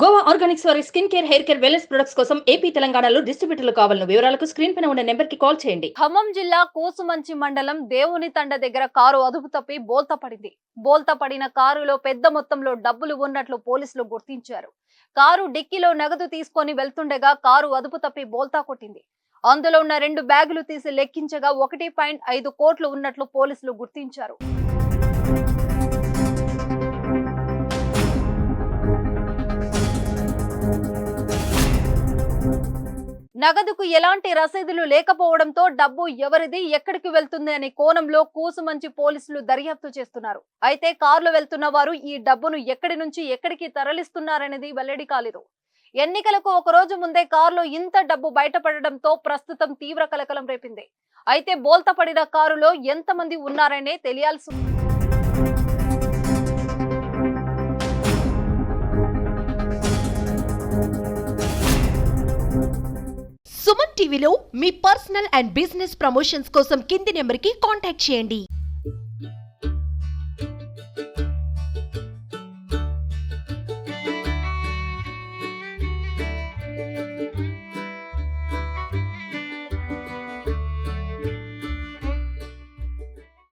Goa Organics వారి skin care, hair care, wellness products కోసం AP, తెలంగాణలో డిస్ట్రిబ్యూటర్లు కావాలను వివరాలకు స్క్రీన్ పైన ఉన్న నెంబర్ కి కాల్ చేయండి. ఖమ్మం జిల్లా కూసుమంచి మండలం దేవుని తండ దగ్గర కారు అదుపు తప్పి బోల్తా పడింది. బోల్తా పడిన కారులో పెద్ద మొత్తంలో డబ్బులు ఉన్నట్లు పోలీసులు గుర్తించారు. కారు డిక్కీలో నగదు తీసుకొని వెళ్తుండగా కారు అదుపు తప్పి బోల్తా కొట్టింది. అందులో ఉన్న 2 బ్యాగులు తీసి లెక్కించగా 1.5 కోట్లు ఉన్నట్లు పోలీసులు గుర్తించారు. నగదుకు ఎలాంటి రసీదులు లేకపోవడంతో డబ్బు ఎవరిది, ఎక్కడికి వెళ్తుంది అనే కోణంలో కూసుమంచి పోలీసులు దర్యాప్తు చేస్తున్నారు. అయితే కారులో వెళ్తున్న వారు ఈ డబ్బును ఎక్కడి నుంచి ఎక్కడికి తరలిస్తున్నారనేది వెల్లడి కాలేదు. ఎన్నికలకు ఒక రోజు ముందే కారులో ఇంత డబ్బు బయటపడడంతో ప్రస్తుతం తీవ్ర కలకలం రేపింది. అయితే బోల్తా పడిన కారులో ఎంతమంది ఉన్నారనే తెలియాల్సి ఉంది. సుమన్ టీవీలో మీ పర్సనల్ అండ్ బిజినెస్ ప్రమోషన్స్ కోసం కింది నెంబర్కి కాంటాక్ట్ చేయండి.